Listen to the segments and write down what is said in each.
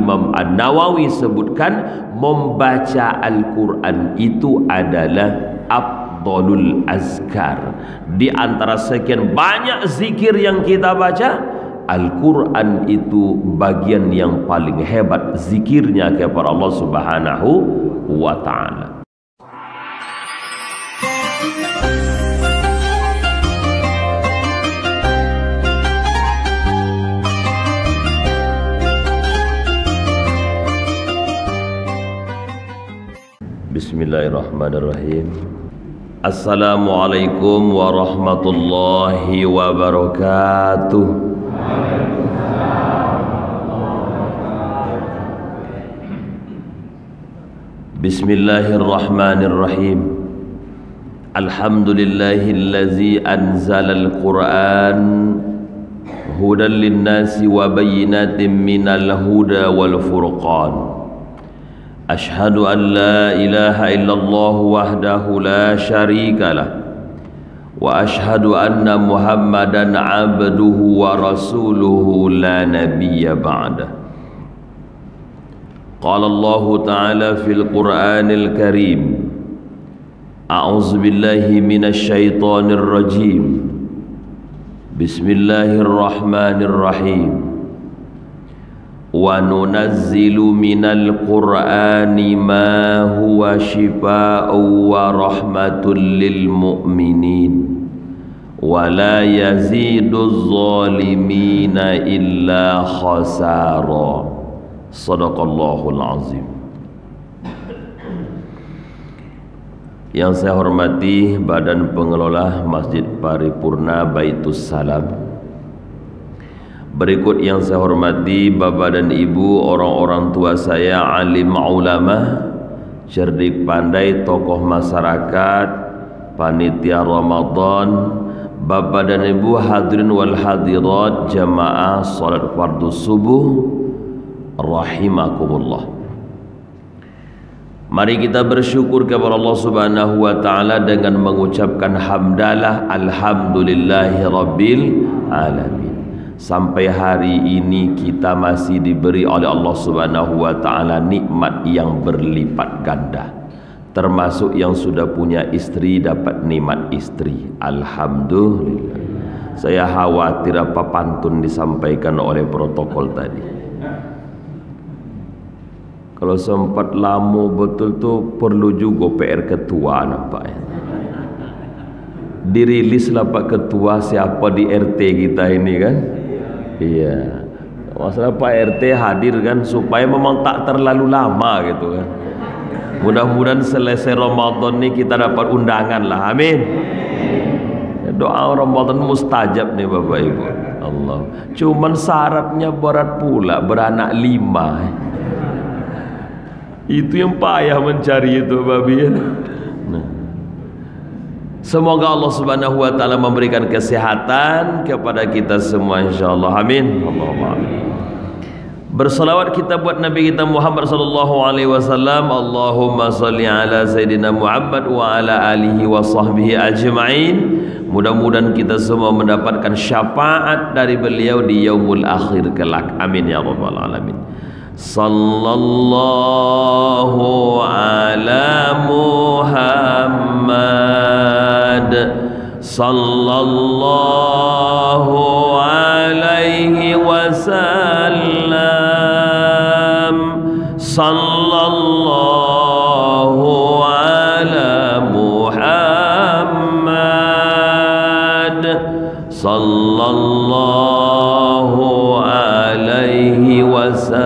Al-Imam An-Nawawi sebutkan membaca Al-Quran itu adalah afdalul azkar. Di antara sekian banyak zikir yang kita baca, Al-Quran itu bagian yang paling hebat zikirnya kepada Allah Subhanahu wa ta'ala. Bismillahirrahmanirrahim. Assalamualaikum warahmatullahi wabarakatuh. Bismillahirrahmanirrahim. Alhamdulillahillazi anzalal Qur'an hudan linnasi wa bayyinatin minal huda wal furqan. Ashhadu an la ilaha illallah wahdahu la syarika lah wa ashhadu anna Muhammadan abduhu wa rasuluhu la nabiyya ba'dah. Qala Allah ta'ala fil Qur'anil Karim, a'udzu billahi minasy syaithanir rajim. Bismillahirrahmanirrahim. Wa nunazzilu minal Qur'ani ma huwa shifaa'un wa rahmatul lil mu'minin wa la yaziduz zalimina illa khasara. Shadaqallahul azim. Yang saya hormati Badan Pengelola Masjid Paripurna Baitus Salam. Berikut yang saya hormati Bapak dan Ibu, orang-orang tua saya, alim ulama, cerdik pandai, tokoh masyarakat, panitia Ramadan, Bapak dan Ibu hadirin wal hadirat jamaah salat fardu subuh rahimakumullah. Mari kita bersyukur kepada Allah Subhanahu wa taala dengan mengucapkan hamdalah alhamdulillahi rabbil alamin. Sampai hari ini kita masih diberi oleh Allah Subhanahu wa taala nikmat yang berlipat ganda. Termasuk yang sudah punya istri dapat nikmat istri. Alhamdulillah. Saya khawatir apa pantun disampaikan oleh protokol tadi. Kalau sempat lama betul tu perlu juga PR ketua nampaknya. Dirilislah Pak Ketua siapa di RT kita ini kan. Iya, masalah Pak RT hadir kan supaya memang tak terlalu lama gitu kan. Mudah-mudahan selesai Ramadan ni kita dapat undangan lah, amin. Doa Ramadan mustajab nih Bapak Ibu. Allah. Cuman syaratnya berat pula, beranak 5. Itu yang payah mencari itu babi. Semoga Allah Subhanahu wa taala memberikan kesehatan kepada kita semua insyaallah. Amin. Allahumma amin. Bersalawat kita buat Nabi kita Muhammad sallallahu alaihi wasallam. Allahumma shalli ala sayidina Muhammad wa ala alihi wa sahbihi ajma'in. Mudah-mudahan kita semua mendapatkan syafaat dari beliau di yaumul akhir kelak. Amin ya rabbal alamin. Sallallahu ala Muhammad sallallahu alaihi wasallam. Sallallahu ala Muhammad sallallahu alaihi wasallam.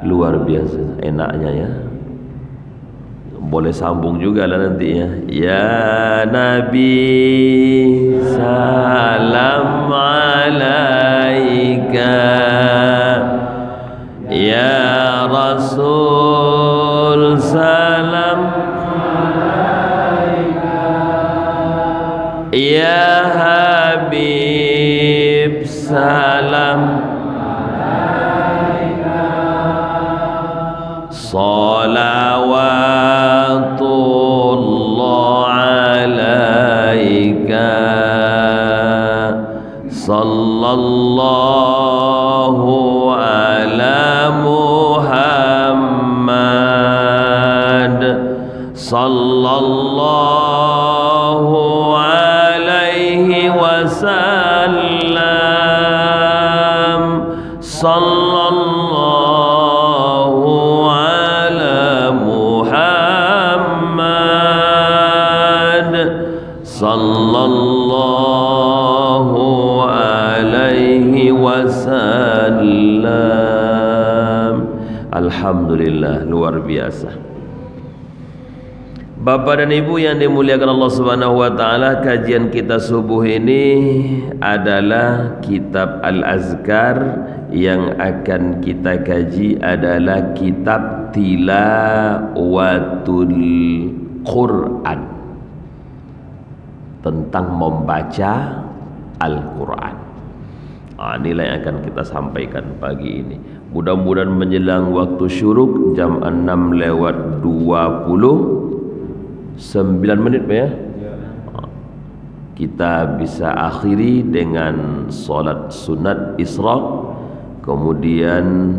Luar biasa enaknya ya. Boleh sambung juga lah nanti ya. Ya Nabi salam alaika, ya Rasul salam alaika, ya Habib salam alaika, salawatullah alaika, sallallahu sallallahu ala Muhammad sallallahu alaihi wasallam sallallahu ala Muhammad sallallahu alaihi wasallam. Alhamdulillah, luar biasa. Bapak dan Ibu yang dimuliakan Allah Subhanahu wa taala, kajian kita subuh ini adalah kitab Al-Azkar. Yang akan kita kaji adalah kitab Tilawatul Quran, tentang membaca Al-Quran. Inilah yang akan kita sampaikan pagi ini. Mudah-mudahan menjelang waktu syuruk jam 6:29 ya, kita bisa akhiri dengan solat sunat Isra, kemudian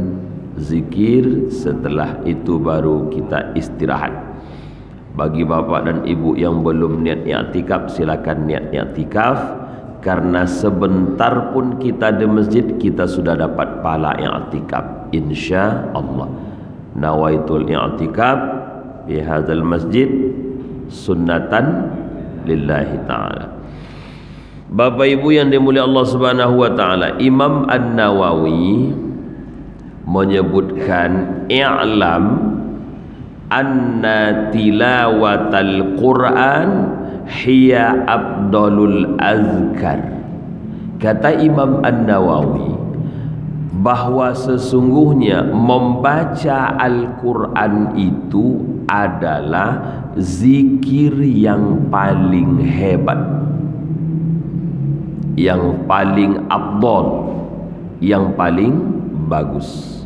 zikir, setelah itu baru kita istirahat. Bagi bapak dan ibu yang belum niat i'tikaf, silakan niat i'tikaf, karena sebentar pun kita di masjid kita sudah dapat pahala i'tikaf insyaallah. Nawaitul i'tikaf fi hadzal masjid sunnatan lillahi ta'ala. Bapak ibu yang dimuliakan Allah Subhanahu wa taala, Imam An-Nawawi menyebutkan i'lam anna tilawatal Quran hiya afdalul azkar. Kata Imam An-Nawawi bahwa sesungguhnya membaca Al-Quran itu adalah zikir yang paling hebat, yang paling afdal, yang paling bagus.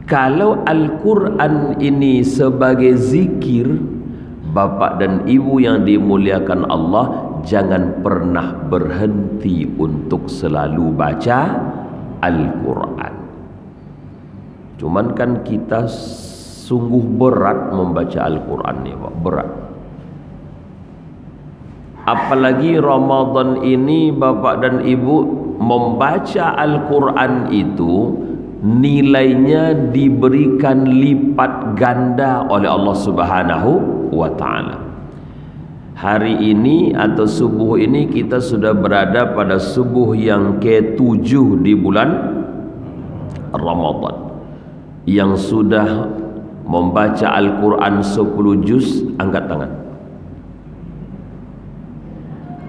Kalau Al-Quran ini sebagai zikir, bapak dan ibu yang dimuliakan Allah, jangan pernah berhenti untuk selalu baca Al-Quran. Cuman kan kita sungguh berat membaca Al-Quran ni, Pak, berat. Apalagi Ramadan ini, bapak dan ibu, membaca Al-Quran itu nilainya diberikan lipat ganda oleh Allah Subhanahu wa taala. Hari ini atau subuh ini kita sudah berada pada subuh yang ke-7 di bulan Ramadan. Yang sudah membaca Al-Quran 10 juz, angkat tangan.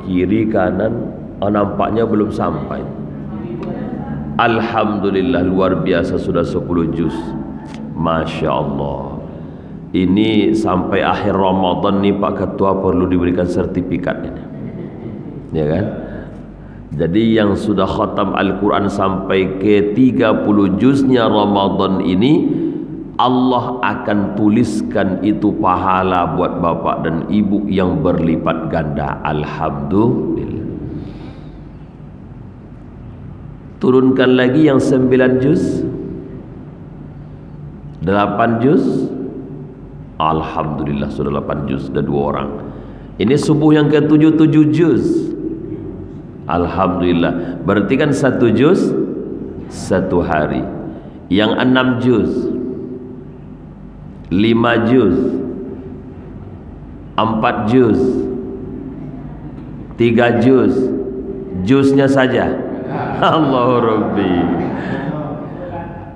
Kiri kanan, nampaknya belum sampai. Alhamdulillah, luar biasa, sudah 10 juz. Masya Allah. Ini sampai akhir Ramadan nih Pak Ketua perlu diberikan sertifikat ini, ya kan? Jadi yang sudah khatam Al-Quran sampai ke 30 juznya Ramadan ini, Allah akan tuliskan itu pahala buat bapak dan ibu yang berlipat ganda. Alhamdulillah. Turunkan lagi yang 9 juz, 8 juz. Alhamdulillah, sudah 8 juz, sudah 2 orang. Ini subuh yang ke-7, 7 juz. Alhamdulillah. Berarti kan 1 juz 1 hari. Yang 6 juz, 5 juz, 4 juz, 3 juz. Juznya saja. Allah Rabbi.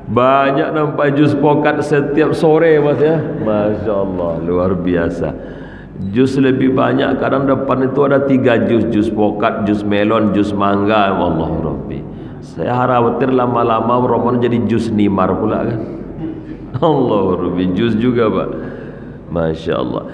Banyak nampak juz pokat setiap sore, Mas ya. Masya Allah, luar biasa. Jus lebih banyak, kadang depan itu ada 3 jus, jus pokat, jus melon, jus mangga. Allah Rabbi, saya khawatir lama-lama Ramadan jadi jus nimar pula kan. Allah Rabbi, jus juga Pak. Masya Allah.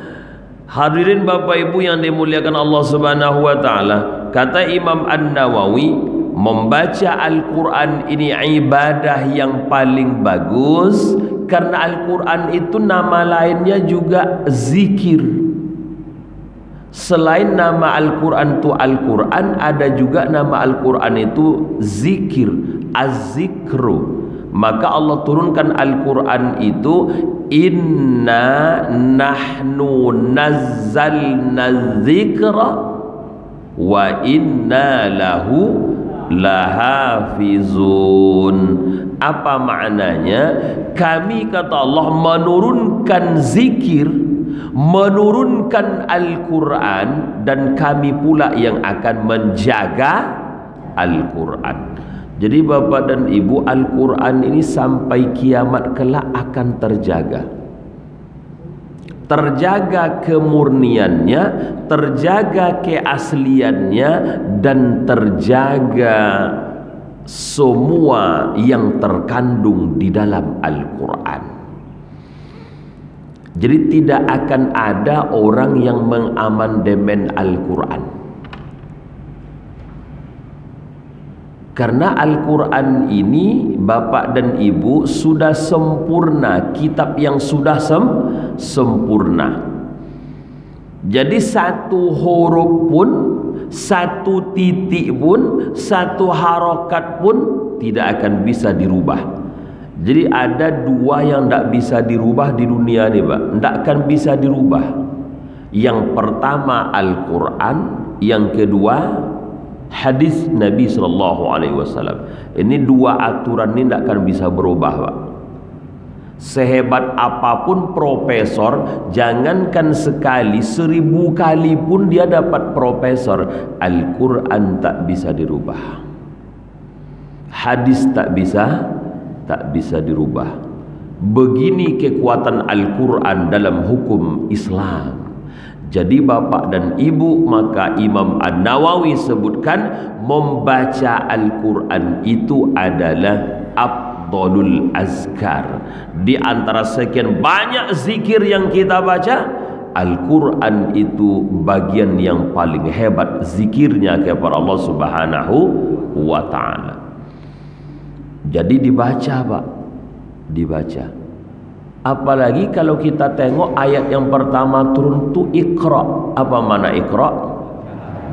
Hadirin Bapak Ibu yang dimuliakan Allah Subhanahu wa taala, kata Imam An-Nawawi, membaca Al-Quran ini ibadah yang paling bagus, karena Al-Quran itu nama lainnya juga zikir. Selain nama Al-Quran itu Al-Quran, ada juga nama Al-Quran itu zikir, az-zikru. Maka Allah turunkan Al-Quran itu, inna nahnu nazzalna zikra wa inna lahu lahafizun. Apa maknanya? Kami, kata Allah, menurunkan zikir, menurunkan Al-Quran, dan kami pula yang akan menjaga Al-Quran. Jadi Bapak dan Ibu, Al-Quran ini sampai kiamat kelak akan terjaga. Terjaga kemurniannya, terjaga keasliannya, dan terjaga semua yang terkandung di dalam Al-Quran. Jadi tidak akan ada orang yang mengamandemen Al-Quran. Karena Al-Quran ini, Bapak dan Ibu, sudah sempurna. Kitab yang sudah sempurna. Jadi satu huruf pun, satu titik pun, satu harokat pun tidak akan bisa dirubah. Jadi ada dua yang tidak bisa dirubah di dunia ini, Pak. Tidak akan bisa dirubah. Yang pertama Al-Quran, yang kedua hadis Nabi SAW. Ini dua aturan ini tidak akan bisa berubah, Pak. Sehebat apapun profesor, jangankan sekali, 1000 kali pun dia dapat profesor, Al-Quran tak bisa dirubah. Hadis tak bisa dirubah. Begini kekuatan Al-Quran dalam hukum Islam. Jadi Bapak dan Ibu, maka Imam An-Nawawi sebutkan membaca Al-Quran itu adalah afdalul azkar. Di antara sekian banyak zikir yang kita baca, Al-Quran itu bagian yang paling hebat zikirnya kepada Allah Subhanahu wa ta'ala. Jadi dibaca, Pak, dibaca. Apalagi kalau kita tengok ayat yang pertama turun tu Iqra. Apa makna Iqra?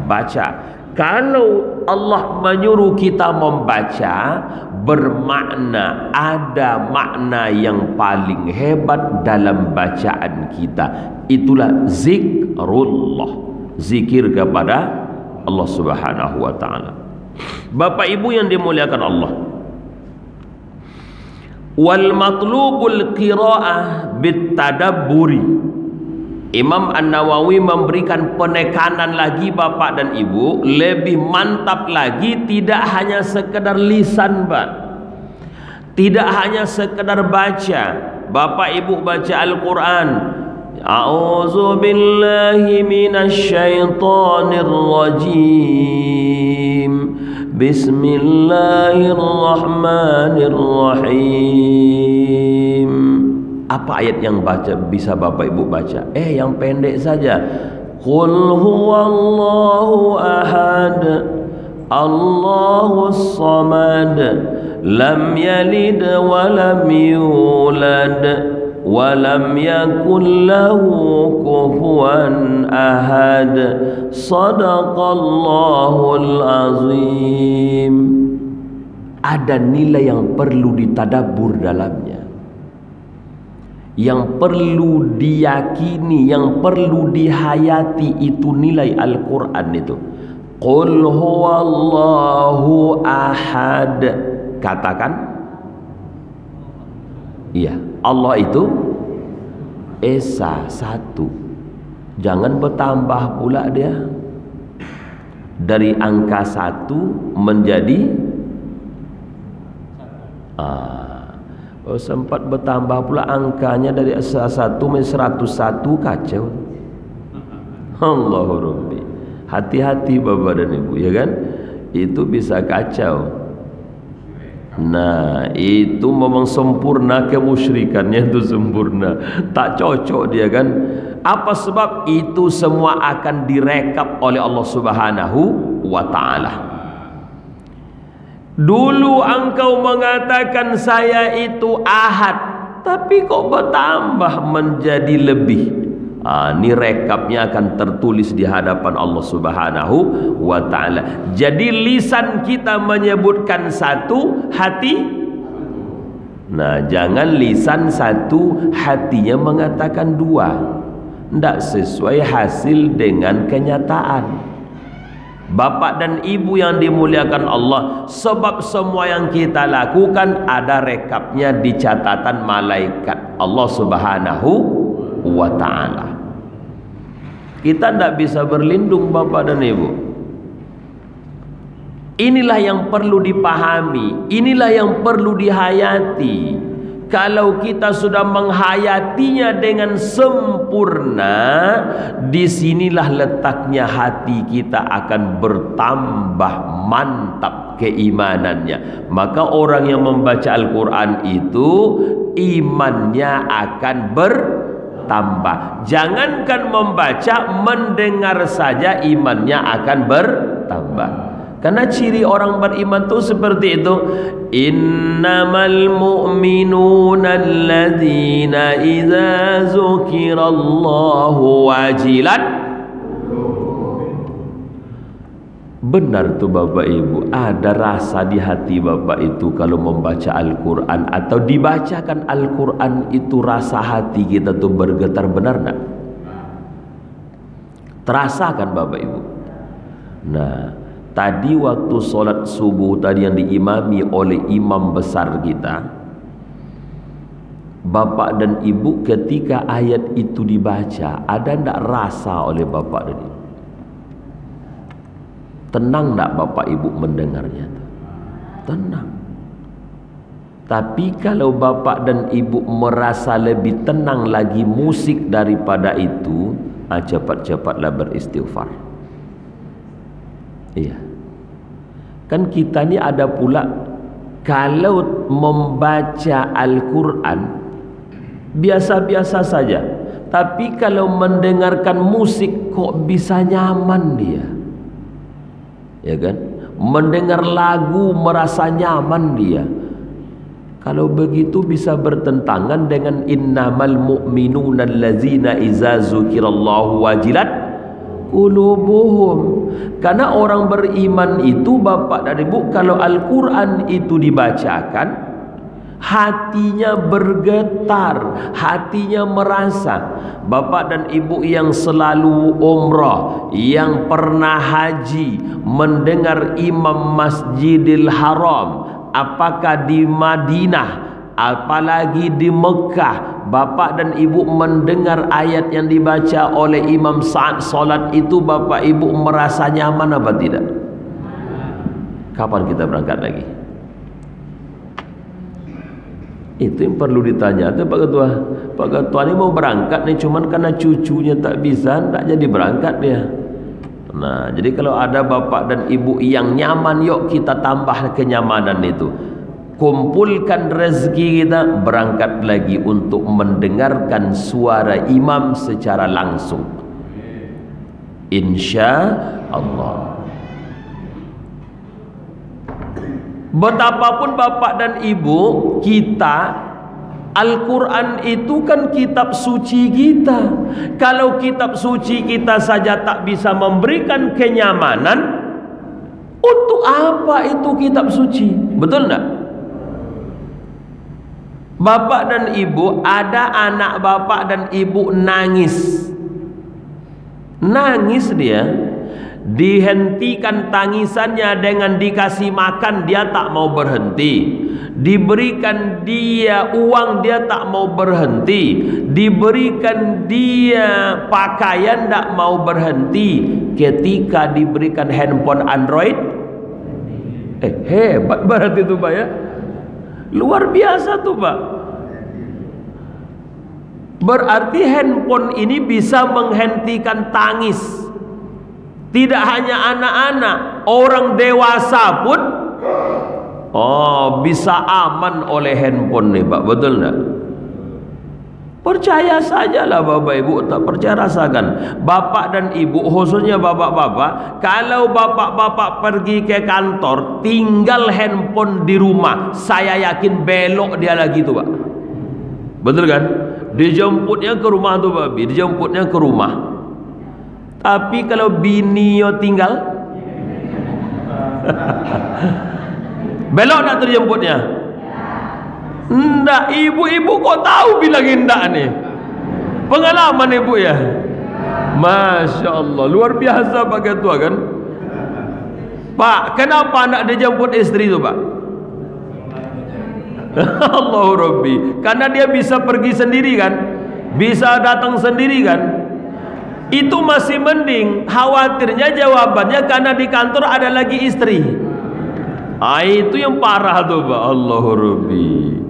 Baca. Kalau Allah menyuruh kita membaca, bermakna ada makna yang paling hebat dalam bacaan kita. Itulah zikrullah, zikir kepada Allah Subhanahu wa ta'ala. Bapak Ibu yang dimuliakan Allah, wal matlubul qiraah bitadabburi. Imam An-Nawawi memberikan penekanan lagi Bapak dan Ibu, lebih mantap lagi, tidak hanya sekedar lisan, Pak. Tidak hanya sekedar baca. Bapak Ibu baca Al-Quran, a'udzu billahi minasy syaithanir rajim, bismillahirrahmanirrahim. Apa ayat yang bisa Bapak Ibu baca? Yang pendek saja. Qul huwallahu ahad, Allahus samad, lam yalid wa lam yulad, wa lam yakul lahu kufuwan ahad. Shadaqallahul azim. Ada nilai yang perlu ditadabbur dalamnya, yang perlu diyakini, yang perlu dihayati. Itu nilai Al-Quran itu. Qul huwallahu ahad. Katakan, iya, Allah itu Esa, satu. Jangan bertambah pula dia. Dari angka 1 menjadi sempat bertambah pula angkanya dari 1 menjadi 101, kacau. Allahu Rabbi. Hati-hati Bapak dan Ibu, ya kan? Itu bisa kacau. Nah, itu memang sempurna kemusyrikannya, itu sempurna. Tak cocok dia, kan? Apa sebab? Itu semua akan direkap oleh Allah Subhanahu wa ta'ala. Dulu engkau mengatakan saya itu ahad, tapi kok bertambah menjadi lebih. Ini rekapnya akan tertulis di hadapan Allah Subhanahu wa ta'ala. Jadi lisan kita menyebutkan satu, hati. Nah, jangan lisan satu, hatinya mengatakan dua. Tidak sesuai hasil dengan kenyataan. Bapak dan ibu yang dimuliakan Allah, sebab semua yang kita lakukan ada rekapnya di catatan malaikat Allah Subhanahu wa ta'ala. Kita tidak bisa berlindung bapak dan ibu. Inilah yang perlu dipahami, inilah yang perlu dihayati. Kalau kita sudah menghayatinya dengan sempurna, disinilah letaknya hati kita akan bertambah mantap keimanannya. Maka orang yang membaca Al-Quran itu imannya akan bertambah. Jangankan membaca, mendengar saja imannya akan bertambah. Karena ciri orang beriman itu seperti itu. Innamal mu'minuna alladzina idza dzukirallahu wajilat. Benar tuh Bapak Ibu, ada rasa di hati Bapak itu kalau membaca Al-Quran atau dibacakan Al-Quran itu, rasa hati kita tuh bergetar, benar enggak? Terasa kan Bapak Ibu? Nah, tadi waktu sholat subuh tadi yang diimami oleh imam besar kita, bapak dan ibu ketika ayat itu dibaca, ada ndak rasa oleh bapak dan ibu? Tenang ndak bapak ibu mendengarnya? Tenang. Tapi kalau bapak dan ibu merasa lebih tenang lagi musik daripada itu, cepat-cepatlah beristighfar. Iya. Kan kita ni ada pula kalau membaca Al-Quran biasa-biasa saja, tapi kalau mendengarkan musik kok bisa nyaman dia, ya kan? Mendengar lagu merasa nyaman dia. Kalau begitu bisa bertentangan dengan innamal mu'minuna allazina iza dzukirallahu wajilat qulubuhum. Karena orang beriman itu bapak dan ibu, kalau Al-Quran itu dibacakan, hatinya bergetar, hatinya merasa. Bapak dan ibu yang selalu umrah, yang pernah haji, mendengar imam Masjidil Haram, apakah di Madinah apalagi di Mekah, bapak dan ibu mendengar ayat yang dibaca oleh imam saat solat itu, bapak ibu merasa nyaman apa tidak? Kapan kita berangkat lagi? Itu yang perlu ditanya. Itu Pak Ketua, Pak Ketua ini mau berangkat nih, cuman karena cucunya tak bisa, tak jadi berangkat dia. Nah, jadi kalau ada bapak dan ibu yang nyaman, yuk kita tambah kenyamanan itu. Kumpulkan rezeki kita, berangkat lagi untuk mendengarkan suara imam secara langsung, insya Allah. Betapapun bapak dan ibu kita, Al-Quran itu kan kitab suci kita. Kalau kitab suci kita saja tak bisa memberikan kenyamanan, untuk apa itu kitab suci? Betul enggak? Bapak dan ibu, ada anak bapak dan ibu nangis. Nangis dia, dihentikan tangisannya dengan dikasih makan, dia tak mau berhenti. Diberikan dia uang, dia tak mau berhenti. Diberikan dia pakaian, tak mau berhenti. Ketika diberikan handphone Android, hebat berarti itu Pak ya. Luar biasa tuh Pak. Berarti handphone ini bisa menghentikan tangis. Tidak hanya anak-anak, orang dewasa pun bisa aman oleh handphone nih Pak. Betul enggak? Percaya sajalah Bapak Ibu, tak percaya rasakan. Bapak dan Ibu, khususnya bapak-bapak, kalau bapak-bapak pergi ke kantor, tinggal handphone di rumah, saya yakin belok dia lagi tuh Pak. Betul kan? Dijemputnya ke rumah tu babi, dijemputnya ke rumah. Tapi kalau bini yo tinggal, belok tak terjemputnya? Ndak, ibu-ibu kok tahu bilang ndak nih? Pengalaman ibu ya. Masya Allah, luar biasa Pak Ketua kan. Pak, kenapa nak dijemput istri tu Pak? Allahu Rabbi, karena dia bisa pergi sendiri kan, bisa datang sendiri kan. Itu masih mending. Khawatirnya jawabannya karena di kantor ada lagi istri. Itu yang parah tuh Pak. Allahu Rabbi.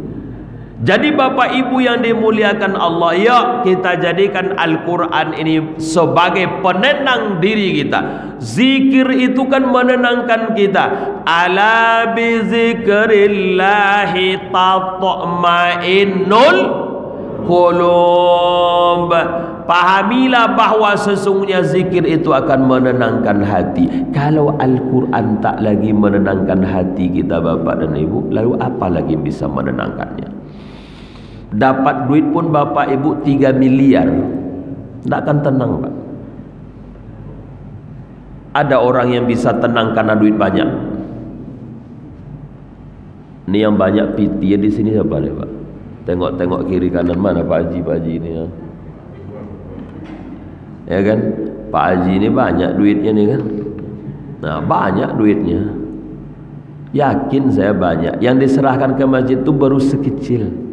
Jadi Bapak Ibu yang dimuliakan Allah, yuk kita jadikan Al-Quran ini sebagai penenang diri kita. Zikir itu kan menenangkan kita. Ala bi zikrillahi tatma'innul qulub. Pahamilah bahawa sesungguhnya zikir itu akan menenangkan hati. Kalau Al-Quran tak lagi menenangkan hati kita Bapak dan Ibu, lalu apa lagi bisa menenangkannya? Dapat duit pun Bapak Ibu 3 miliar, tak akan tenang Pak. Ada orang yang bisa tenang karena duit banyak. Ini yang banyak piti di sini siapa nih Pak? Tengok-tengok kiri kanan, mana Pak Haji ini ya? Ya kan? Pak Haji ini banyak duitnya nih kan? Nah, banyak duitnya. Yakin saya banyak. Yang diserahkan ke masjid itu baru sekecil.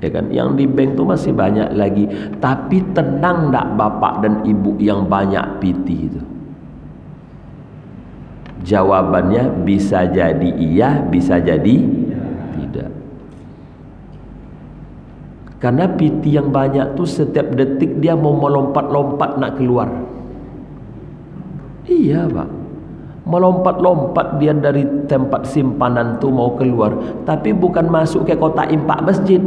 Ya kan, yang di bank tu masih banyak lagi. Tapi tenang tak bapak dan ibu yang banyak piti itu? Jawabannya bisa jadi iya, bisa jadi tidak. Karena piti yang banyak tu setiap detik dia mau melompat-lompat nak keluar. Iya Pak, melompat-lompat dia dari tempat simpanan tu mau keluar. Tapi bukan masuk ke kotak impak masjid.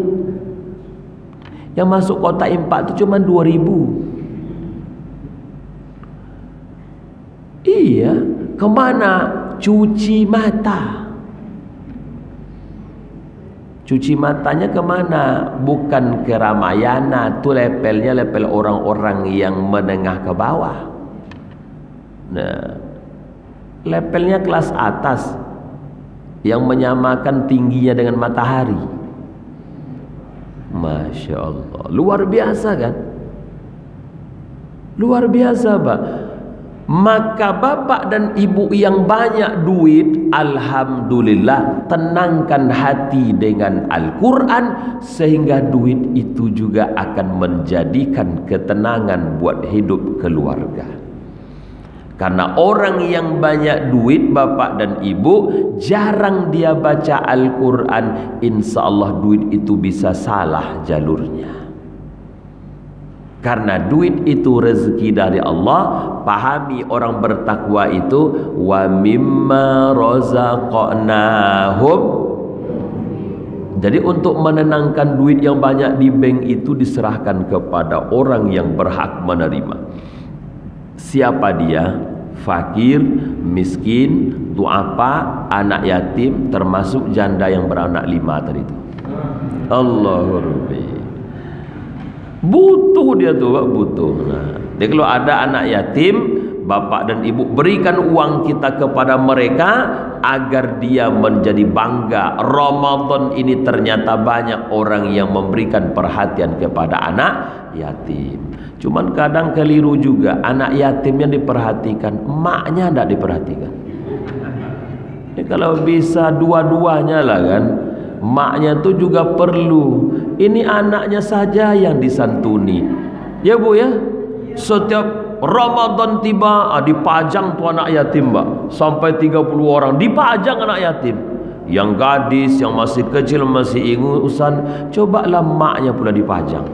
Yang masuk kotak impak itu cuma 2.000. Iya, kemana? Cuci mata. Cuci matanya kemana? Bukan ke Ramayana. Itu levelnya level orang-orang yang menengah ke bawah. Nah, levelnya kelas atas yang menyamakan tingginya dengan matahari. Masya Allah, luar biasa kan? Luar biasa Pak. Maka bapak dan ibu yang banyak duit, alhamdulillah, tenangkan hati dengan Al-Quran, sehingga duit itu juga akan menjadikan ketenangan buat hidup keluarga. Karena orang yang banyak duit bapak dan ibu, jarang dia baca Al-Quran, insya Allah duit itu bisa salah jalurnya. Karena duit itu rezeki dari Allah. Pahami orang bertakwa itu, wa mimma razaqnahum. Jadi untuk menenangkan duit yang banyak di bank itu diserahkan kepada orang yang berhak menerima. Siapa dia? Fakir, miskin, duafa, anak yatim, termasuk janda yang beranak 5 tadi itu. Allahu Rabbi. Butuh dia tuh Pak, butuh. Nah, jadi kalau ada anak yatim, bapak dan ibu berikan uang kita kepada mereka agar dia menjadi bangga. Ramadan ini ternyata banyak orang yang memberikan perhatian kepada anak yatim. Cuman kadang keliru juga, anak yatim yang diperhatikan, emaknya tidak diperhatikan. Ini kalau bisa dua-duanya lah kan. Emaknya itu juga perlu. Ini anaknya saja yang disantuni. Ya Bu ya. Setiap Ramadan tiba, dipajang tuh anak yatim Mbak. Sampai 30 orang dipajang anak yatim. Yang gadis, yang masih kecil, masih ingusan, cobalah emaknya pula dipajang.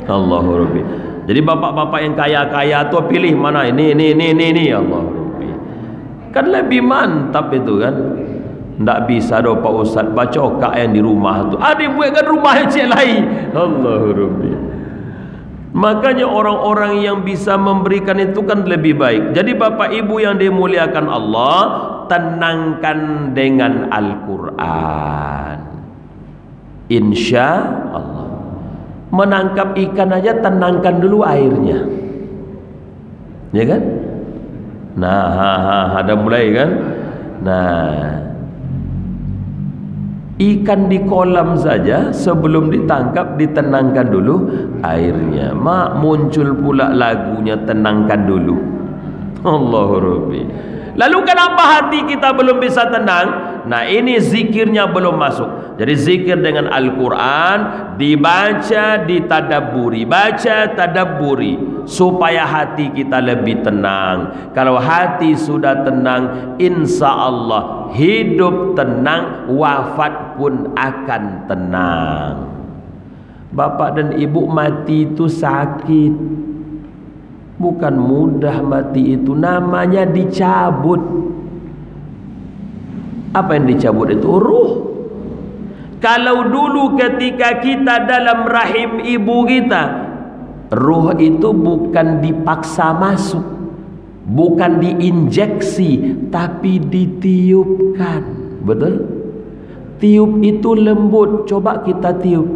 Allahu Rabbi. Jadi bapak-bapak yang kaya-kaya tuh pilih mana ini Allahu Rabbi. Kan lebih mantap itu kan. Tak bisa dah Pak Ustaz baca okak yang di rumah tu. Dibuatkan rumah yang cik lain. Allahu Rabbi. Makanya orang-orang yang bisa memberikan itu kan lebih baik. Jadi bapak ibu yang dimuliakan Allah, tenangkan dengan Al-Quran. Insya Allah. Menangkap ikan aja tenangkan dulu airnya, ya kan? Nah, ada mulai kan? Nah, ikan di kolam saja sebelum ditangkap ditenangkan dulu airnya. Mak, muncul pula lagunya tenangkan dulu. Allahu Rabbi. Lalu kenapa hati kita belum bisa tenang? Nah, ini zikirnya belum masuk. Jadi zikir dengan Al-Quran dibaca, ditadabburi, baca, tadabburi, supaya hati kita lebih tenang. Kalau hati sudah tenang, insya Allah hidup tenang, wafat pun akan tenang. Bapak dan ibu mati itu sakit, bukan mudah mati itu, namanya dicabut. Apa yang dicabut itu? Ruh. Kalau dulu ketika kita dalam rahim ibu kita, ruh itu bukan dipaksa masuk, bukan diinjeksi, tapi ditiupkan. Betul? Tiup itu lembut. Coba kita tiup.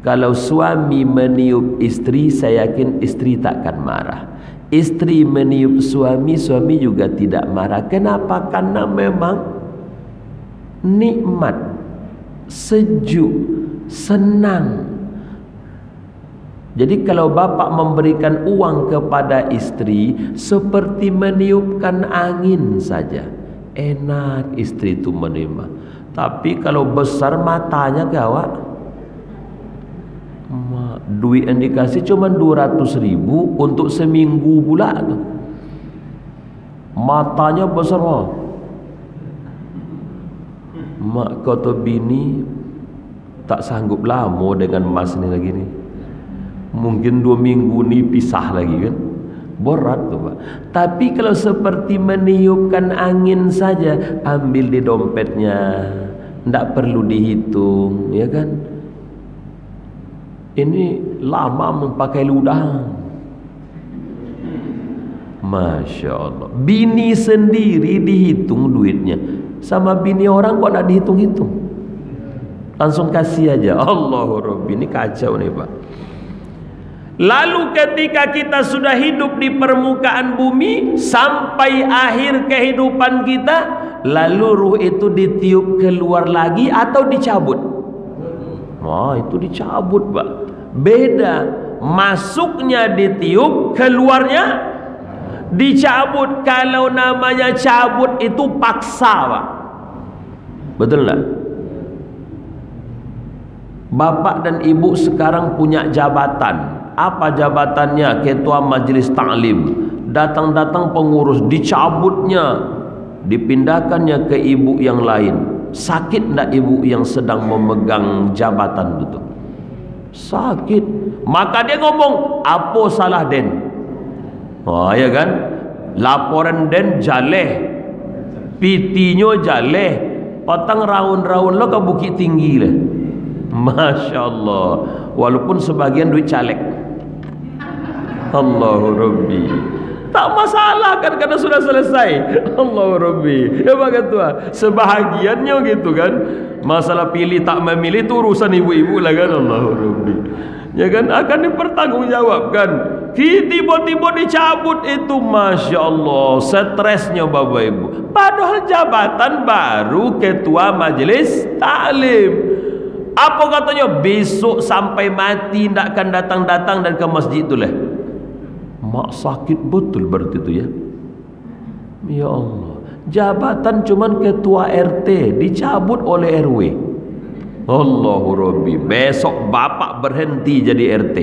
Kalau suami meniup istri, saya yakin istri takkan marah. Istri meniup suami, suami juga tidak marah. Kenapa? Karena memang nikmat, sejuk, senang. Jadi kalau bapak memberikan uang kepada istri seperti meniupkan angin saja, enak istri itu menerima. Tapi kalau besar matanya gawat, duit yang dikasih cuma 200.000 untuk seminggu pula tu. Matanya besar. Mak kata bini tak sanggup lama dengan mas ni lagi ni. Mungkin 2 minggu ni pisah lagi kan. Berat tu Pak. Tapi kalau seperti meniupkan angin saja, ambil di dompetnya, tak perlu dihitung, ya kan? Ini lama memakai ludah. Masya Allah. Bini sendiri dihitung duitnya, sama bini orang kok nak dihitung-hitung, langsung kasih aja. Allahu Rabbi, ini kacau nih Pak. Lalu ketika kita sudah hidup di permukaan bumi sampai akhir kehidupan kita, lalu ruh itu ditiup keluar lagi atau dicabut? Wah, itu dicabut Pak. Beda, masuknya ditiup, keluarnya dicabut. Kalau namanya cabut itu paksa Pak. Betul tak? Bapak dan ibu sekarang punya jabatan. Apa jabatannya? Ketua Majelis Ta'lim. Datang-datang pengurus, dicabutnya, dipindahkannya ke ibu yang lain. Sakit tak ibu yang sedang memegang jabatan itu? Sakit. Maka dia ngomong, apa salah den? Oh ya kan? Laporan den jaleh, pitinya jaleh, patang raun-raun lo ke Bukit Tinggi lah. Masya Allah. Walaupun sebagian duit caleg. Allahu Rabbi. Tak masalah kan, karena sudah selesai. Allahu Rabbi. Ya Pak Ketua, sebahagiannya gitu kan. Masalah pilih tak memilih itu urusan ibu-ibu lah kan. Allahu Rabbi. Ya kan, akan dipertanggungjawabkan. Tiba-tiba dicabut itu, Masya Allah, stresnya Bapak Ibu. Padahal jabatan baru Ketua Majelis Ta'lim. Apa katanya? Besok sampai mati tidak akan datang-datang dan ke masjid itu lah. Mak sakit betul berarti itu ya. Ya Allah. Jabatan cuman ketua RT dicabut oleh RW. Allahu Rabbi. Besok bapak berhenti jadi RT,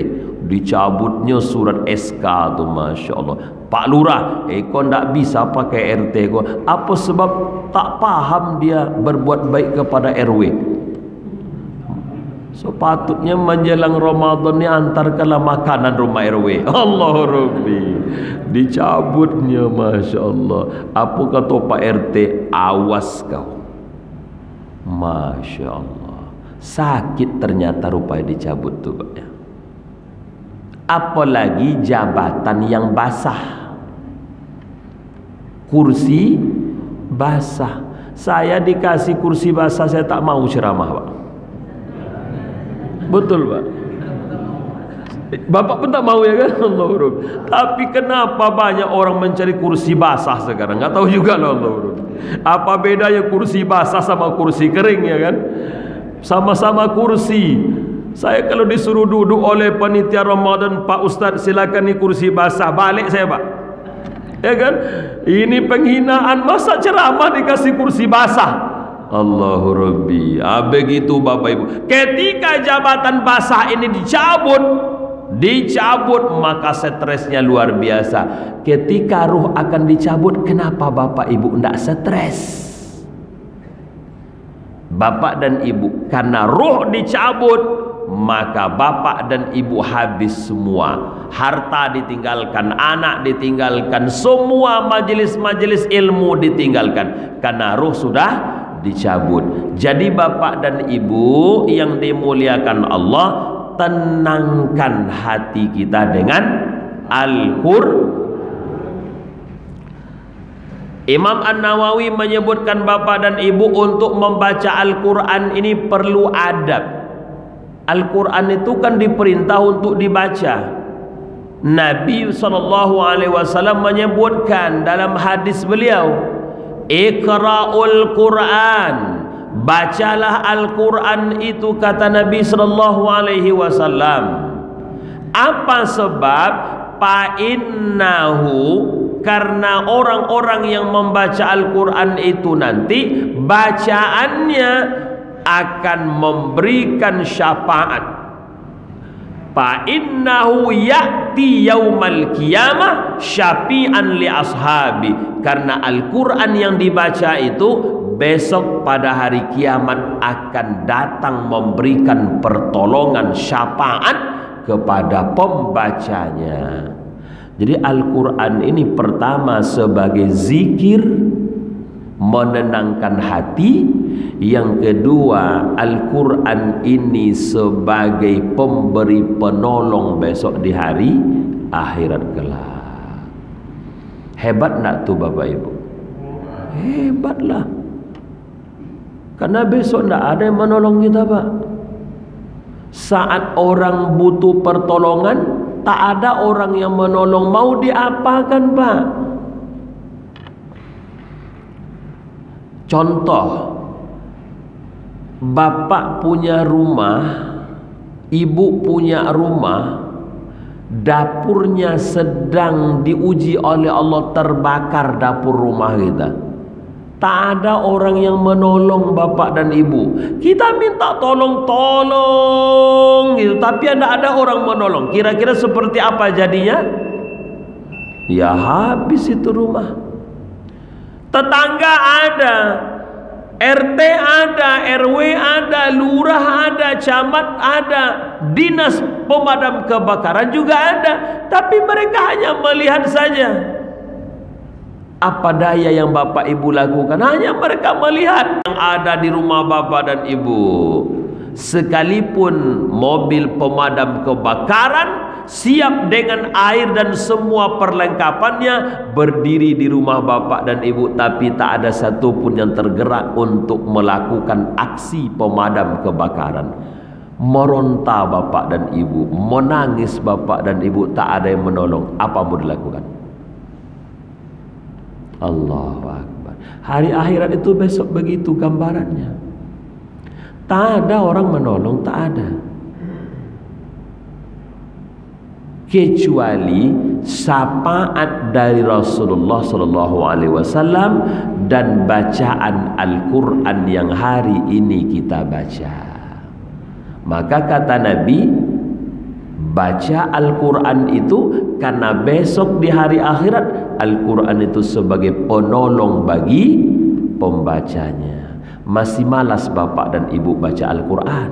dicabutnya surat SK tu. Masya Allah. Pak Lurah, kau tak bisa pakai RT kau. Apa sebab? Tak paham dia berbuat baik kepada RW. Sepatutnya menjelang Ramadan ni antarkanlah makanan rumah RW. Allahu Rabbi. Dicabutnya, Masya Allah. Apa kata Pak RT? Awas kau. Masya Allah. Sakit ternyata rupanya dicabut tu Pak ya. Apalagi jabatan yang basah, kursi basah. Saya dikasih kursi basah, saya tak mau ceramah Pak. Betul Pak. Bapak pun tak mau ya kan? Allah. Tapi kenapa banyak orang mencari kursi basah sekarang? Nggak tahu juga loh Allah. Apa bedanya kursi basah sama kursi kering ya kan? Sama-sama kursi. Saya kalau disuruh duduk oleh panitia Ramadan, Pak Ustadz silakan ni kursi basah, balik saya Pak. Ya kan? Ini penghinaan, masa ceramah dikasih kursi basah? Allahu Rabbi. Begitu Bapak Ibu. Ketika jabatan basah ini dicabut, maka stresnya luar biasa. Ketika ruh akan dicabut, kenapa Bapak Ibu tidak stres? Bapak dan Ibu, karena ruh dicabut, maka Bapak dan Ibu habis semua. Harta ditinggalkan, anak ditinggalkan, semua majelis-majelis ilmu ditinggalkan, karena ruh sudah dicabut. Jadi Bapak dan Ibu yang dimuliakan Allah, tenangkan hati kita dengan Al-Qur'an. Imam An-Nawawi menyebutkan Bapak dan Ibu untuk membaca Al-Quran ini perlu adab. Al-Quran itu kan diperintah untuk dibaca. Nabi SAW menyebutkan dalam hadis beliau, Iqra'ul Quran, bacalah Al-Quran itu, kata Nabi SAW. Apa sebab? Fa'innahu, karena orang-orang yang membaca Al-Quran itu nanti bacaannya akan memberikan syafaat. Fa'innahu ya'ti yaumal qiyamah syafi'an li ashabi, karena Al-Quran yang dibaca itu besok pada hari kiamat akan datang memberikan pertolongan syafaat kepada pembacanya. Jadi Al-Quran ini pertama sebagai zikir, menenangkan hati. Yang kedua, Al-Quran ini sebagai pemberi penolong besok di hari akhirat kelak. Hebat nak tuh Bapak Ibu? Hebatlah. Karena besok tidak ada yang menolong kita Pak. Saat orang butuh pertolongan, tak ada orang yang menolong. Mau diapakan Pak? Contoh, bapak punya rumah, ibu punya rumah, dapurnya sedang diuji oleh Allah, terbakar dapur rumah kita. Tak ada orang yang menolong bapak dan ibu. Kita minta tolong gitu, tapi tidak ada orang menolong. Kira-kira seperti apa jadinya? Ya habis itu rumah. Tetangga ada, RT ada, RW ada, lurah ada, camat ada, dinas pemadam kebakaran juga ada, tapi mereka hanya melihat saja. Apa daya yang bapak ibu lakukan? Hanya mereka melihat yang ada di rumah bapak dan ibu. Sekalipun mobil pemadam kebakaran siap dengan air dan semua perlengkapannya berdiri di rumah bapak dan ibu, tapi tak ada satupun yang tergerak untuk melakukan aksi pemadam kebakaran. Meronta bapak dan ibu, menangis bapak dan ibu, tak ada yang menolong. Apa mau dilakukan? Allahu Akbar. Hari akhirat itu besok begitu gambarannya. Tak ada orang menolong, tak ada. Kecuali syafaat dari Rasulullah SAW dan bacaan Al-Quran yang hari ini kita baca. Maka kata Nabi, baca Al-Quran itu karena besok di hari akhirat Al-Quran itu sebagai penolong bagi pembacanya. Masih malas bapak dan ibu baca Al-Quran?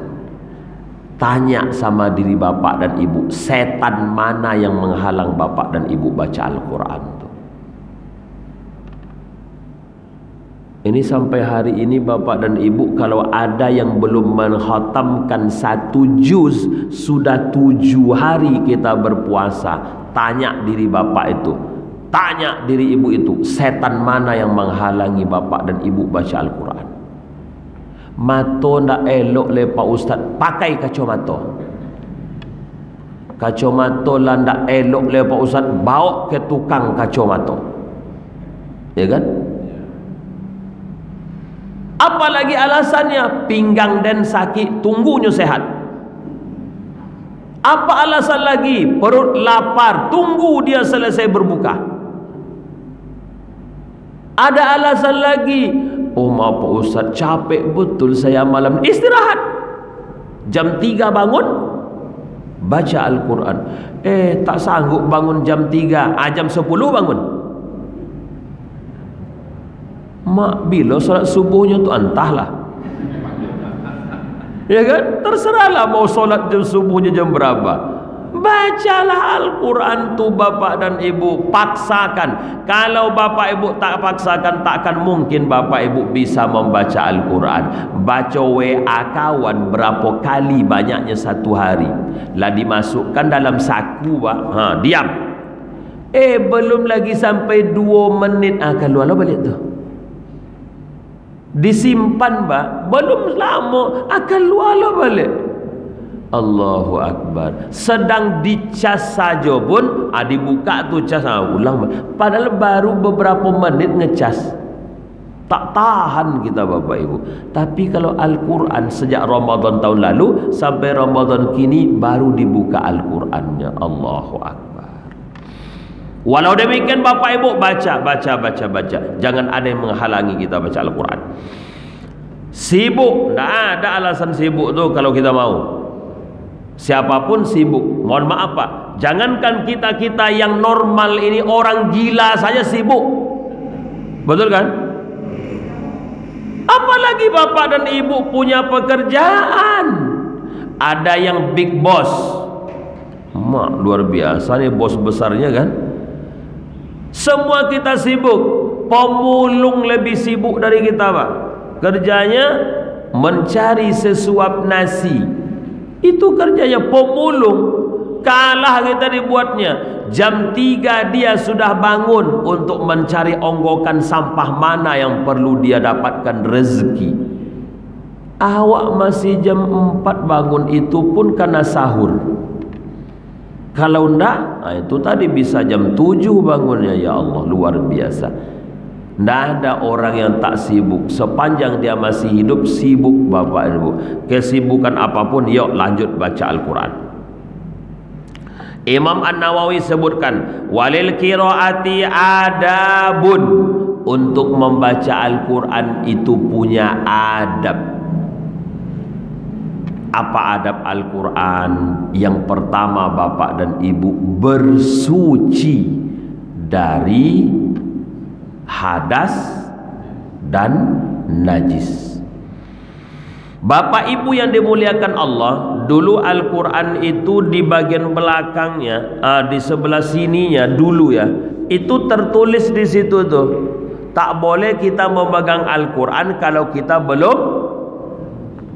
Tanya sama diri bapak dan ibu, setan mana yang menghalang bapak dan ibu baca Al-Quran tuh? Ini sampai hari ini bapak dan ibu, kalau ada yang belum menghatamkan 1 juz, sudah 7 hari kita berpuasa. Tanya diri bapak itu, tanya diri ibu itu, setan mana yang menghalangi bapak dan ibu baca Al-Quran? mata ndak elok le Pak Ustaz, pakai kacamata. Kacamata lah ndak elok le Pak Ustaz, bawa ke tukang kacamata. Ya kan? Apalagi alasannya? Pinggang dan sakit, tunggunya sehat. Apa alasan lagi? Perut lapar, tunggu dia selesai berbuka. Ada alasan lagi. Oh maaf Pak Ustaz, capek betul saya malam. Istirahat. Jam 3 bangun, baca Al-Quran. Tak sanggup bangun jam 3, jam 10 bangun. Mak, bila solat subuhnya tu entahlah. Ya kan? Terserahlah mau solat jam subuhnya jam berapa. Bacalah Al-Quran tu bapak dan ibu, paksakan. Kalau bapak ibu tak paksakan, takkan mungkin bapak ibu bisa membaca Al-Quran. Baca WA kawan berapa kali banyaknya satu hari, lah dimasukkan dalam saku pak. Diam. Belum lagi sampai 2 menit keluar balik tu. Disimpan pak, belum lama keluar balik. Allahu Akbar. Sedang dicas saja pun dibuka tu cas, ulang. Padahal baru beberapa menit ngecas. Tak tahan kita bapak ibu. Tapi kalau Al-Quran sejak Ramadan tahun lalu sampai Ramadan kini baru dibuka Al-Qurannya. Allahu Akbar. Walau demikian bapak ibu, baca. Jangan ada yang menghalangi kita baca Al-Quran. Sibuk, tak ada alasan sibuk tu kalau kita mau. Siapapun sibuk. Mohon maaf pak, jangankan kita yang normal ini, orang gila saja sibuk. Betul kan? Apalagi bapak dan ibu punya pekerjaan. Ada yang big boss. Mak, luar biasa nih bos besarnya kan. Semua kita sibuk. Pemulung lebih sibuk dari kita pak. Kerjanya mencari sesuap nasi. Itu kerjanya pemulung. Kalah kita dibuatnya. Jam 3 dia sudah bangun untuk mencari onggokan sampah mana yang perlu dia dapatkan rezeki. Awak masih jam 4 bangun, itu pun karena sahur. Kalau enggak, itu tadi bisa jam 7 bangunnya. Ya Allah, luar biasa. Tidak ada orang yang tak sibuk. Sepanjang dia masih hidup, sibuk bapak ibu. Kesibukan apapun, yuk lanjut baca Al-Quran. Imam An-Nawawi sebutkan, walil qiraati adabun. Untuk membaca Al-Quran itu punya adab. Apa adab Al-Quran? Yang pertama bapak dan ibu, bersuci dari hadas dan najis. Bapak ibu yang dimuliakan Allah, dulu Al-Quran itu di bagian belakangnya, di sebelah sininya dulu ya, itu tertulis di situ tuh, tak boleh kita memegang Al-Quran kalau kita belum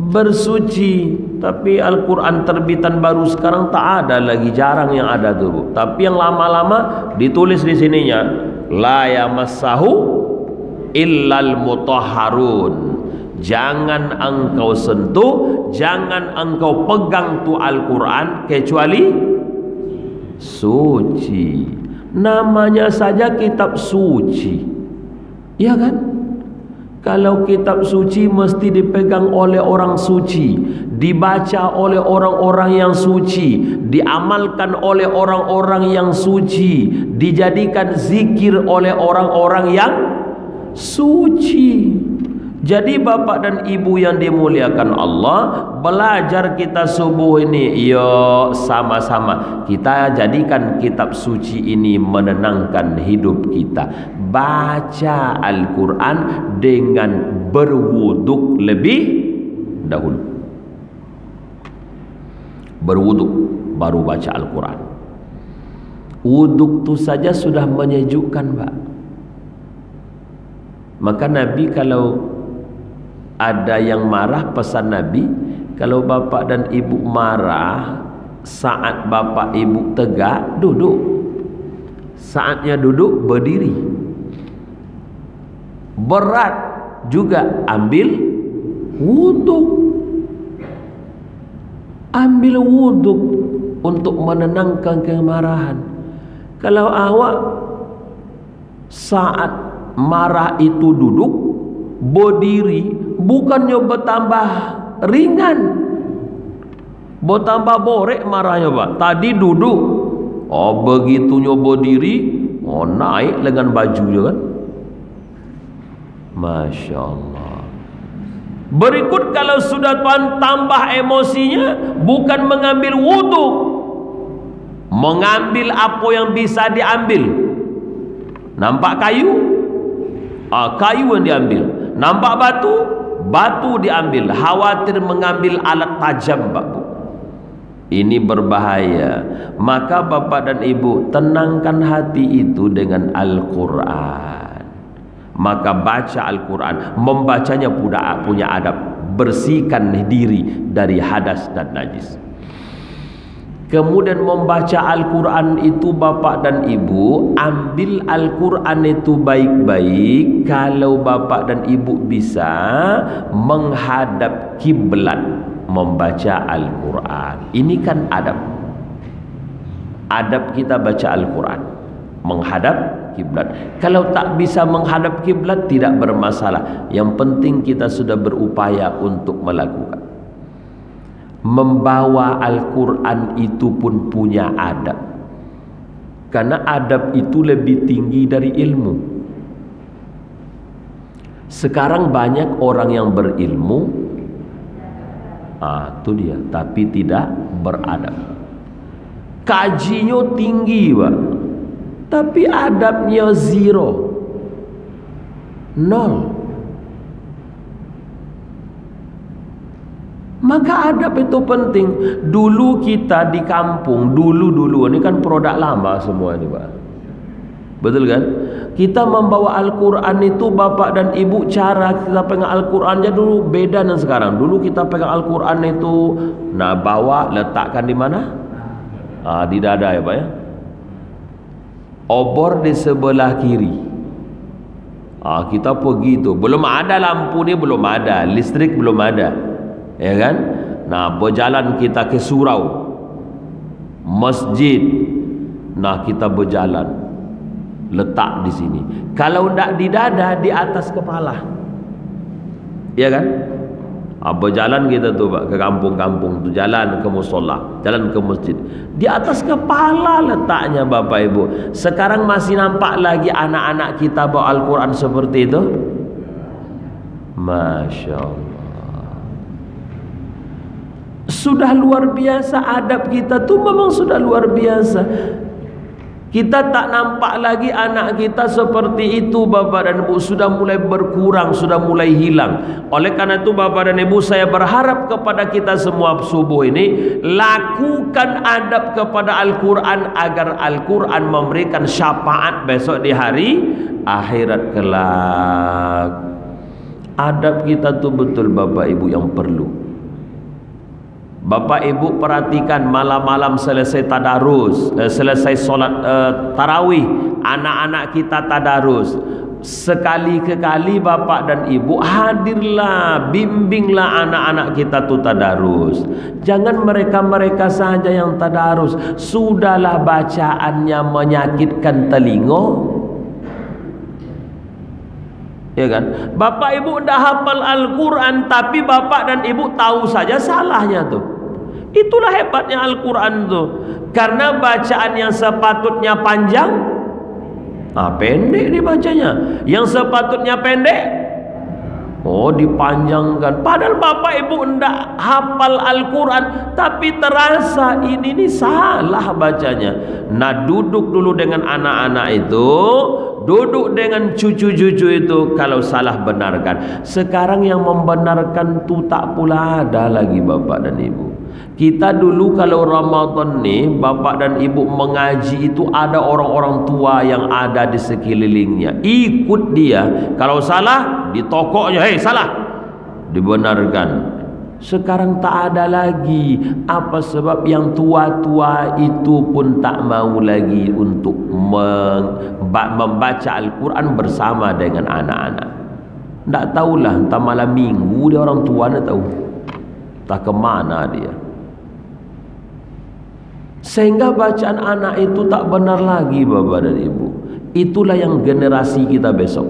bersuci. Tapi Al-Quran terbitan baru sekarang tak ada lagi, jarang yang ada tuh. Tapi yang lama-lama ditulis di sininya, la yamassahu illal mutahharun. Jangan engkau sentuh, jangan engkau pegang tu Al-Quran kecuali suci. Namanya saja kitab suci, ya kan? Kalau kitab suci mesti dipegang oleh orang suci, dibaca oleh orang-orang yang suci, diamalkan oleh orang-orang yang suci, dijadikan zikir oleh orang-orang yang suci. Jadi bapak dan ibu yang dimuliakan Allah, belajar kita subuh ini, yuk sama-sama kita jadikan kitab suci ini menenangkan hidup kita. Baca Al-Quran dengan berwuduk lebih dahulu. Berwuduk baru baca Al-Quran. Wuduk itu saja sudah menyejukkan pak. Maka Nabi kalau ada yang marah, pesan Nabi, kalau bapak dan ibu marah, saat bapak ibu tegak, duduk. Saatnya duduk, berdiri. Berat juga, ambil Wuduk. Ambil wuduk untuk menenangkan kemarahan. Kalau awak saat marah itu duduk, berdiri, bukannya bertambah ringan, bertambah borek marahnya Pak. Tadi duduk, oh begitunya berdiri, oh naik dengan baju dia kan. Masya Allah. Berikut kalau sudah tuan tambah emosinya, bukan mengambil wudhu, mengambil apa yang bisa diambil. Nampak kayu? Kayu yang diambil. Nampak batu? Batu diambil. Khawatir mengambil alat tajam Pak Bu. Ini berbahaya. Maka Bapak dan Ibu, tenangkan hati itu dengan Al-Quran. Maka baca Al-Quran. Membacanya punya adab. Bersihkan diri dari hadas dan najis. Kemudian membaca Al-Quran itu Bapak dan Ibu, ambil Al-Quran itu baik-baik. Kalau Bapak dan Ibu bisa menghadap kiblat membaca Al-Quran. Ini kan adab. Adab kita baca Al-Quran, menghadap kiblat. Kalau tak bisa menghadap kiblat tidak bermasalah. Yang penting kita sudah berupaya untuk melakukan. Membawa Al-Quran itu pun punya adab. Karena adab itu lebih tinggi dari ilmu. Sekarang banyak orang yang berilmu, itu dia, tapi tidak beradab. Kajinya tinggi Pak, tapi adabnya zero, nol. Maka adab itu penting. Dulu kita di kampung, dulu ini kan produk lama semua ini Pak. Betul kan? Kita membawa Al-Quran itu Bapak dan Ibu, cara kita pegang Al-Qurannya dulu beda dengan sekarang. Dulu kita pegang Al-Quran itu, nah bawa letakkan di mana? Di dada ya Pak ya. Obor di sebelah kiri. Kita pergi itu, belum ada lampu ni, belum ada listrik, belum ada. Ya kan? Nah, berjalan kita ke surau, masjid. Nah, kita berjalan, letak di sini. Kalau tidak di dada, di atas kepala. Ya kan? Berjalan kita tuh Pak, ke kampung-kampung tuh, jalan ke musholla, jalan ke masjid. Di atas kepala letaknya Bapak Ibu. Sekarang masih nampak lagi anak-anak kita bawa Al-Quran seperti itu? Masya Allah. Sudah luar biasa adab kita tuh, memang sudah luar biasa. Kita tak nampak lagi anak kita seperti itu Bapak dan Ibu. Sudah mulai berkurang, sudah mulai hilang. Oleh karena itu Bapak dan Ibu, saya berharap kepada kita semua subuh ini, lakukan adab kepada Al-Quran agar Al-Quran memberikan syafaat besok di hari akhirat kelak. Adab kita tuh betul Bapak Ibu yang perlu. Bapak Ibu perhatikan, malam-malam selesai tadarus, selesai solat tarawih, anak-anak kita tadarus. Sekali-kali Bapak dan Ibu hadirlah, bimbinglah anak-anak kita tu tadarus. Jangan mereka-mereka saja yang tadarus. Sudahlah bacaannya menyakitkan telinga, ya kan? Bapak Ibu ndak hafal Al-Quran, tapi Bapak dan Ibu tahu saja salahnya tuh. Itulah hebatnya Al-Quran tuh. Karena bacaan yang sepatutnya panjang, pendek dibacanya. Yang sepatutnya pendek, dipanjangkan. Padahal Bapak Ibu ndak hafal Al-Quran, tapi terasa ini salah bacanya. Nah, duduk dulu dengan anak-anak itu, duduk dengan cucu-cucu itu, kalau salah benarkan. Sekarang yang membenarkan tu tak pula ada lagi Bapak dan Ibu. Kita dulu kalau Ramadan nih, Bapak dan Ibu mengaji itu ada orang-orang tua yang ada di sekelilingnya. Ikut dia. Kalau salah, ditokoknya, hei salah, dibenarkan. Sekarang tak ada lagi. Apa sebab? Yang tua-tua itu pun tak mau lagi untuk membaca Al-Quran bersama dengan anak-anak. Tak tahulah, entah malam minggu dia orang tua nak tahu. Tak ke mana dia. Sehingga bacaan anak itu tak benar lagi, Bapak dan Ibu. Itulah yang generasi kita besok.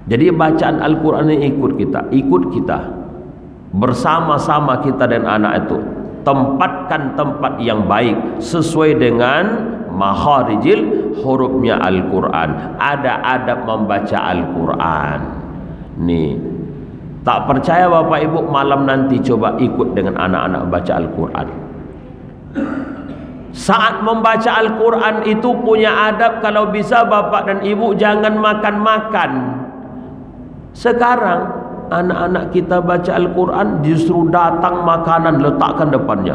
Jadi bacaan Al-Quran ini ikut kita. Bersama-sama kita dan anak itu. Tempatkan tempat yang baik sesuai dengan makharijil hurufnya Al-Quran. Ada adab membaca Al-Quran. Nih, tak percaya Bapak Ibu, malam nanti coba ikut dengan anak-anak baca Al-Quran. Saat membaca Al-Quran itu punya adab. Kalau bisa Bapak dan Ibu jangan makan-makan. Sekarang anak-anak kita baca Al-Quran justru datang makanan letakkan depannya.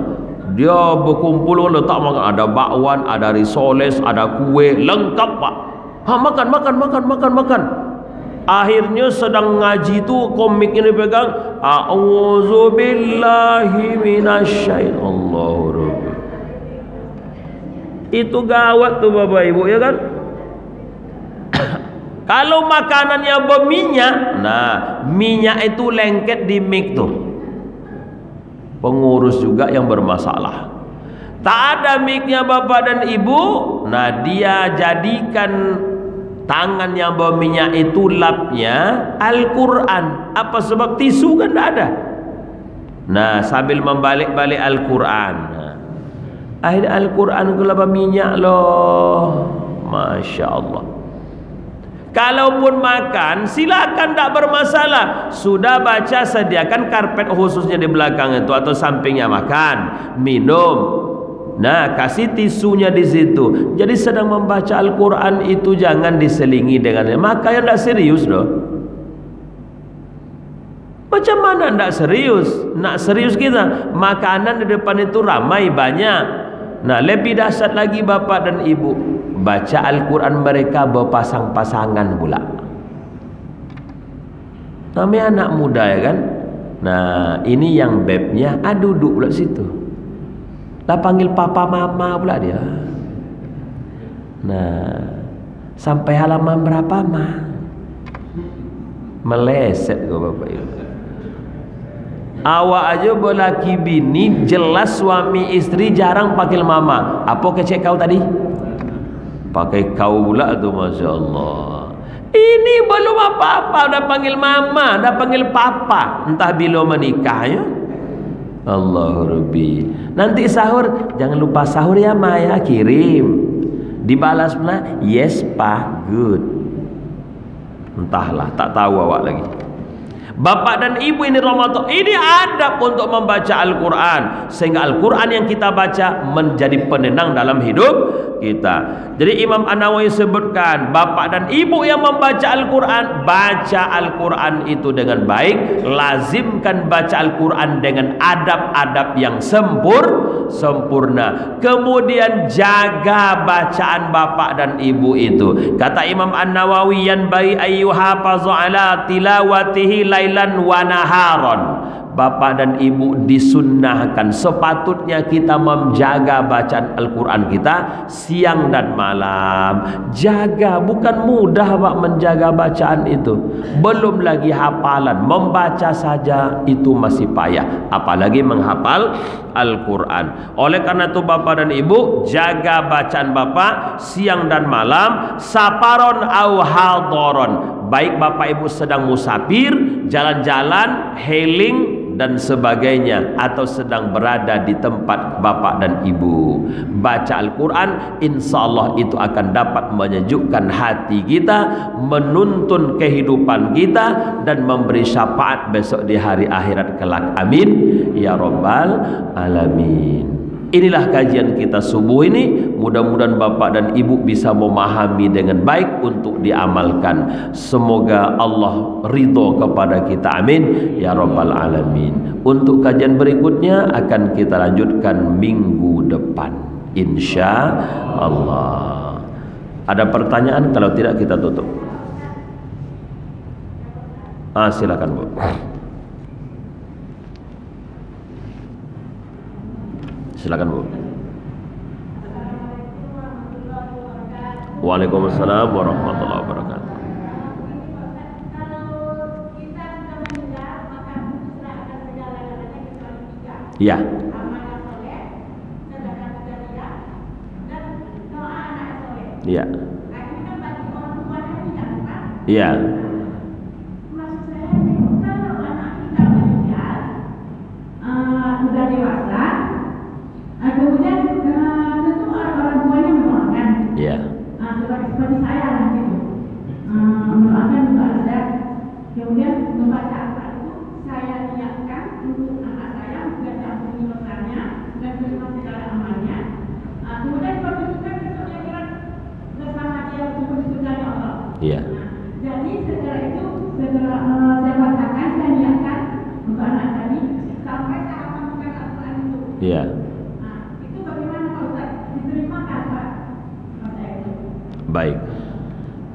Dia berkumpul letak makan, ada bakwan, ada risoles, ada kue, lengkap Pak. Makan. Akhirnya sedang ngaji tu komik ini pegang, a'udzubillahi minasyaitonir rajim. Itu gawat tuh Bapak Ibu, ya kan? Kalau makanannya berminyak, nah minyak itu lengket di mik tuh. Pengurus juga yang bermasalah. Tak ada miknya Bapak dan Ibu, nah dia jadikan tangan yang berminyak itu lapnya Al-Quran. Apa sebab tisu kan tak ada. Nah sambil membalik-balik Al-Quran. Nah, akhirnya Al-Quran kula berminyak loh. Masya Allah. Kalaupun makan silakan, tak bermasalah. Sudah baca, sediakan karpet khususnya di belakang itu atau sampingnya, makan, minum. Nah, kasih tisunya di situ. Jadi sedang membaca Al-Quran itu jangan diselingi dengan maka yang tak serius doh. Macam mana tak serius? Nak serius kita, makanan di depan itu ramai banyak. Nah, lebih dahsyat lagi Bapak dan Ibu, baca Al-Quran mereka berpasang-pasangan pula. Namanya anak muda, ya kan? Nah ini yang bebnya, duduk pula situ. Lah panggil papa mama pula dia. Nah sampai halaman berapa mah? Meleset ke Bapak Ibu. Awak aja berlaki bini, jelas suami istri jarang panggil mama. Apa kecek kau tadi? Pakai kau pula tu, Masya Allah. Ini belum apa-apa dah panggil mama, dah panggil papa. Entah bila menikah ya. Allah Rabbi. Nanti sahur, jangan lupa sahur ya Maya, kirim. Dibalas pula, yes pak, good. Entahlah, tak tahu awak lagi. Bapak dan Ibu, ini Ramadan, ini adab untuk membaca Al-Quran, sehingga Al-Quran yang kita baca menjadi penenang dalam hidup kita. Jadi Imam An-Nawawi sebutkan, Bapak dan Ibu yang membaca Al-Quran, baca Al-Quran itu dengan baik, lazimkan baca Al-Quran dengan adab-adab yang sempurna. Kemudian jaga bacaan Bapak dan Ibu itu. Kata Imam An-Nawawi, yanbaghi ayyuhafazu ala tilawatihi lailan wa naharon. Bapak dan Ibu disunnahkan, sepatutnya kita menjaga bacaan Al-Quran kita siang dan malam. Jaga, bukan mudah Pak menjaga bacaan itu. Belum lagi hafalan, membaca saja itu masih payah, apalagi menghafal Al-Quran. Oleh karena itu Bapak dan Ibu, jaga bacaan Bapak siang dan malam, saparon au hadaron. Baik Bapak Ibu sedang musafir, jalan-jalan, healing dan sebagainya, atau sedang berada di tempat Bapak dan Ibu, baca Al-Quran, insya Allah itu akan dapat menyejukkan hati kita, menuntun kehidupan kita, dan memberi syafaat besok di hari akhirat kelak. Amin ya Rabbal Alamin. Inilah kajian kita subuh ini. Mudah-mudahan Bapak dan Ibu bisa memahami dengan baik untuk diamalkan. Semoga Allah ridho kepada kita. Amin ya Rabbal Alamin. Untuk kajian berikutnya akan kita lanjutkan minggu depan, insya Allah. Ada pertanyaan? Kalau tidak kita tutup. Silakan Bu. Silakan Bu. Waalaikumsalam warahmatullahi wabarakatuh. Ya. Iya. Iya. Sudah dewasa, kemudian tentu orang tuanya mendoakan. Iya. Seperti saya lah gitu. Mendoakan untuk anak saya. Kemudian membaca Al-Quran itu saya niatkan untuk anak saya bukan ampuni dosanya dan terima segala amalnya. Kemudian pertunjukan besoknya berat bersama dia untuk disudahnya Allah. Iya. Jadi setelah itu saya bacakan, saya niatkan untuk anak tadi sampai saya hafalkan Al-Quran itu. Iya. Itu bagaimana Pak Ustaz? Diterimakan Pak? Baik.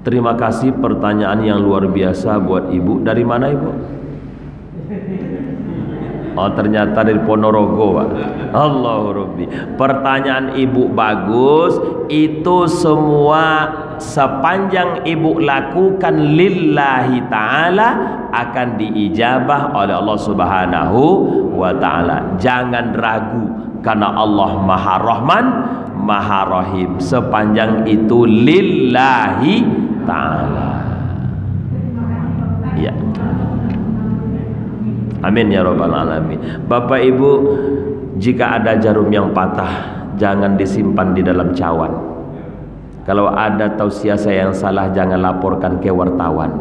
Terima kasih pertanyaan yang luar biasa buat Ibu. Dari mana Ibu? Oh, ternyata dari Ponorogo, Pak. Allahu Rabbi. Pertanyaan Ibu bagus. Itu semua sepanjang Ibu lakukan lillahi ta'ala akan diijabah oleh Allah Subhanahu wa ta'ala. Jangan ragu, karena Allah Maha Rahman, Maha Rahim. Sepanjang itu lillahi ta'ala. Ya. Amin ya rabbal alamin. Bapak Ibu, jika ada jarum yang patah, jangan disimpan di dalam cawan. Kalau ada tausiah saya yang salah, jangan laporkan ke wartawan.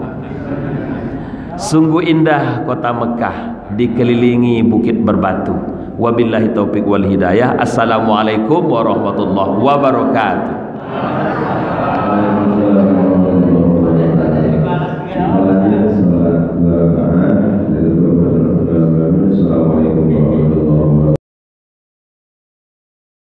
Sungguh indah kota Mekah, dikelilingi bukit berbatu. Wabillahi taufiq wal hidayah. Assalamualaikum warahmatullahi wabarakatuh.